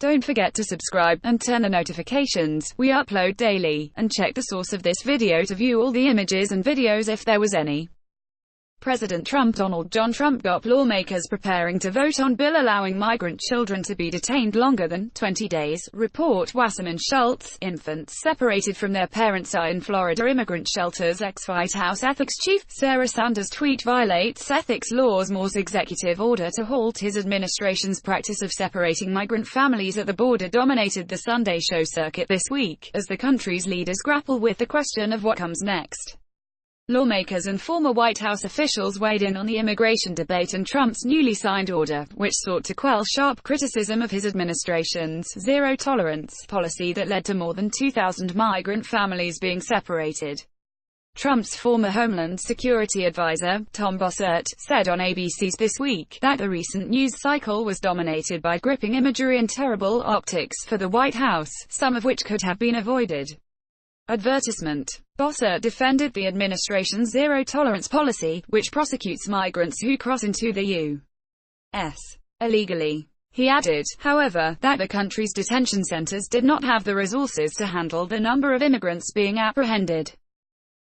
Don't forget to subscribe, and turn the notifications. We upload daily. And check the source of this video to view all the images and videos if there was any. President Trump Donald John Trump got lawmakers preparing to vote on bill allowing migrant children to be detained longer than 20 days, report Wasserman Schultz. Infants separated from their parents are in Florida immigrant shelters. Ex-White House ethics chief Sarah Sanders' tweet violates ethics laws. Moore's executive order to halt his administration's practice of separating migrant families at the border dominated the Sunday show circuit this week, as the country's leaders grapple with the question of what comes next. Lawmakers and former White House officials weighed in on the immigration debate and Trump's newly signed order, which sought to quell sharp criticism of his administration's zero-tolerance policy that led to more than 2,000 migrant families being separated. Trump's former Homeland Security advisor, Tom Bossert, said on ABC's This Week that the recent news cycle was dominated by gripping imagery and terrible optics for the White House, some of which could have been avoided. Advertisement. Bossert defended the administration's zero-tolerance policy, which prosecutes migrants who cross into the U.S. illegally. He added, however, that the country's detention centers did not have the resources to handle the number of immigrants being apprehended.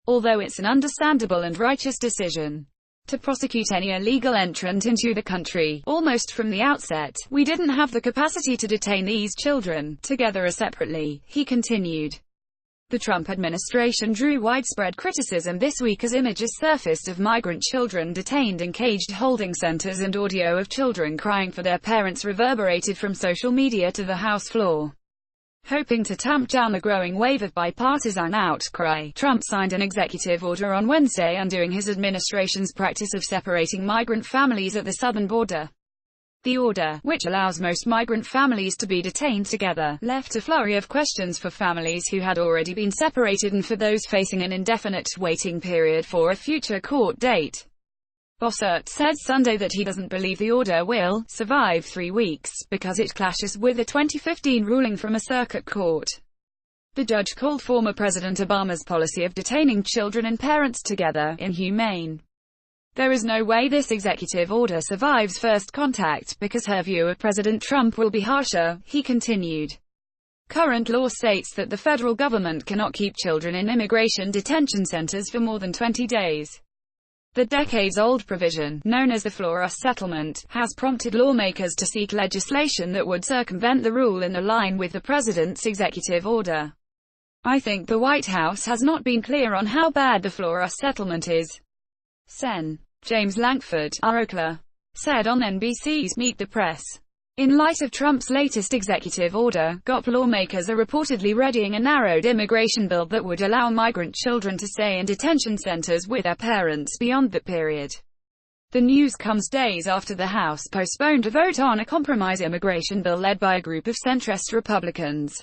Although it's an understandable and righteous decision to prosecute any illegal entrant into the country, almost from the outset, we didn't have the capacity to detain these children, together or separately, he continued. The Trump administration drew widespread criticism this week as images surfaced of migrant children detained in caged holding centers and audio of children crying for their parents reverberated from social media to the House floor. Hoping to tamp down the growing wave of bipartisan outcry, Trump signed an executive order on Wednesday undoing his administration's practice of separating migrant families at the southern border. The order, which allows most migrant families to be detained together, left a flurry of questions for families who had already been separated and for those facing an indefinite waiting period for a future court date. Bossert said Sunday that he doesn't believe the order will survive 3 weeks, because it clashes with a 2015 ruling from a circuit court. The judge called former President Obama's policy of detaining children and parents together inhumane. There is no way this executive order survives first contact, because her view of President Trump will be harsher, he continued. Current law states that the federal government cannot keep children in immigration detention centers for more than 20 days. The decades-old provision, known as the Flores settlement, has prompted lawmakers to seek legislation that would circumvent the rule in line with the president's executive order. I think the White House has not been clear on how bad the Flores settlement is. Sen. James Lankford, Arokla, said on NBC's Meet the Press. In light of Trump's latest executive order, GOP lawmakers are reportedly readying a narrowed immigration bill that would allow migrant children to stay in detention centers with their parents beyond that period. The news comes days after the House postponed a vote on a compromise immigration bill led by a group of centrist Republicans.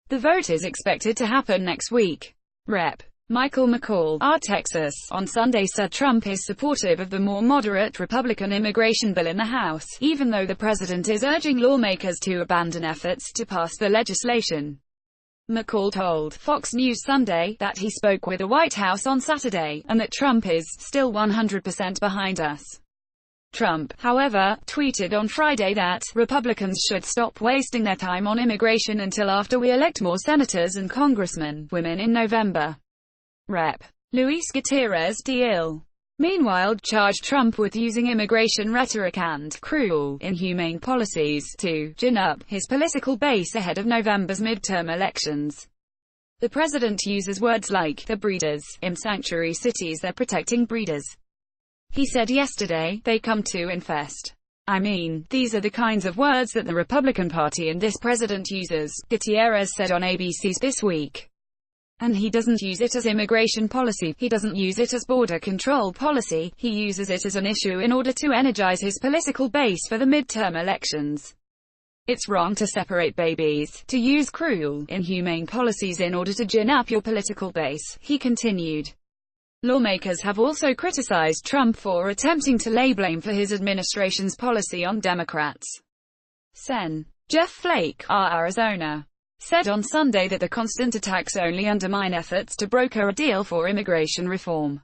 The vote is expected to happen next week. Rep. Michael McCall, Texas, on Sunday said Trump is supportive of the more moderate Republican immigration bill in the House, even though the president is urging lawmakers to abandon efforts to pass the legislation. McCall told Fox News Sunday that he spoke with the White House on Saturday, and that Trump is still 100% behind us. Trump, however, tweeted on Friday that Republicans should stop wasting their time on immigration until after we elect more senators and congressmen, women in November. Rep. Luis Gutierrez Deal, meanwhile, charged Trump with using immigration rhetoric and cruel, inhumane policies to gin up his political base ahead of November's midterm elections. The president uses words like the breeders in sanctuary cities. They're protecting breeders. He said yesterday, they come to infest. I mean, these are the kinds of words that the Republican Party and this president uses, Gutierrez said on ABC's This Week. And he doesn't use it as immigration policy, he doesn't use it as border control policy, he uses it as an issue in order to energize his political base for the midterm elections. It's wrong to separate babies, to use cruel, inhumane policies in order to gin up your political base, he continued. Lawmakers have also criticized Trump for attempting to lay blame for his administration's policy on Democrats. Sen. Jeff Flake, Arizona, said on Sunday that the constant attacks only undermine efforts to broker a deal for immigration reform.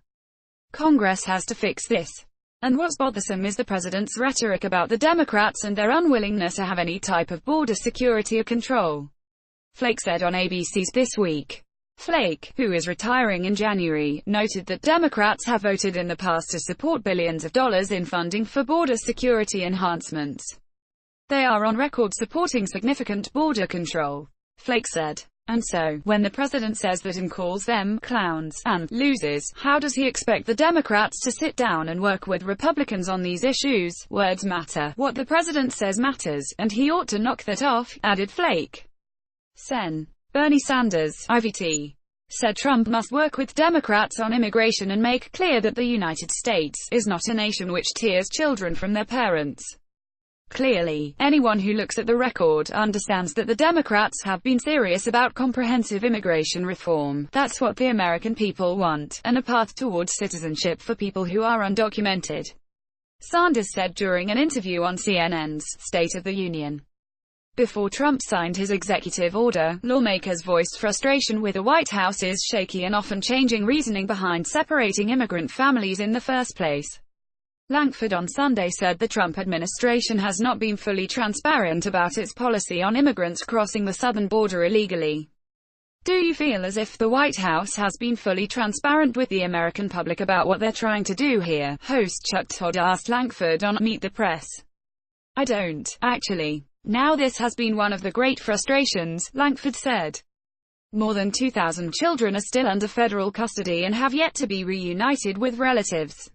Congress has to fix this. And what's bothersome is the president's rhetoric about the Democrats and their unwillingness to have any type of border security or control, Flake said on ABC's This Week. Flake, who is retiring in January, noted that Democrats have voted in the past to support billions of dollars in funding for border security enhancements. They are on record supporting significant border control, Flake said. And so, when the president says that and calls them clowns and losers, how does he expect the Democrats to sit down and work with Republicans on these issues? Words matter. What the president says matters, and he ought to knock that off, added Flake. Sen. Bernie Sanders, IVT, said Trump must work with Democrats on immigration and make clear that the United States is not a nation which tears children from their parents. Clearly, anyone who looks at the record understands that the Democrats have been serious about comprehensive immigration reform. That's what the American people want, and a path towards citizenship for people who are undocumented, Sanders said during an interview on CNN's State of the Union. Before Trump signed his executive order, lawmakers voiced frustration with the White House's shaky and often changing reasoning behind separating immigrant families in the first place. Langford on Sunday said the Trump administration has not been fully transparent about its policy on immigrants crossing the southern border illegally. Do you feel as if the White House has been fully transparent with the American public about what they're trying to do here? Host Chuck Todd asked Langford on Meet the Press. I don't, actually. Now this has been one of the great frustrations, Langford said. More than 2,000 children are still under federal custody and have yet to be reunited with relatives.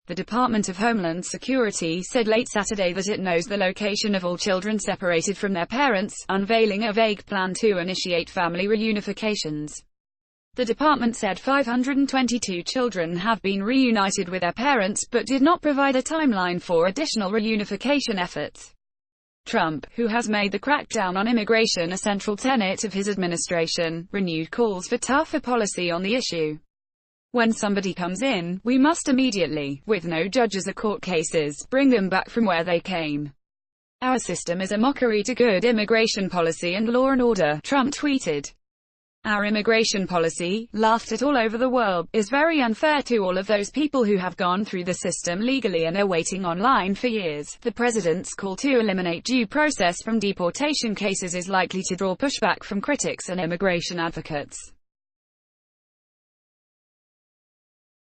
The Department of Homeland Security said late Saturday that it knows the location of all children separated from their parents, unveiling a vague plan to initiate family reunifications. The department said 522 children have been reunited with their parents, but did not provide a timeline for additional reunification efforts. Trump, who has made the crackdown on immigration a central tenet of his administration, renewed calls for tougher policy on the issue. When somebody comes in, we must immediately, with no judges or court cases, bring them back from where they came. Our system is a mockery to good immigration policy and law and order, Trump tweeted. Our immigration policy, laughed at all over the world, is very unfair to all of those people who have gone through the system legally and are waiting online for years. The president's call to eliminate due process from deportation cases is likely to draw pushback from critics and immigration advocates.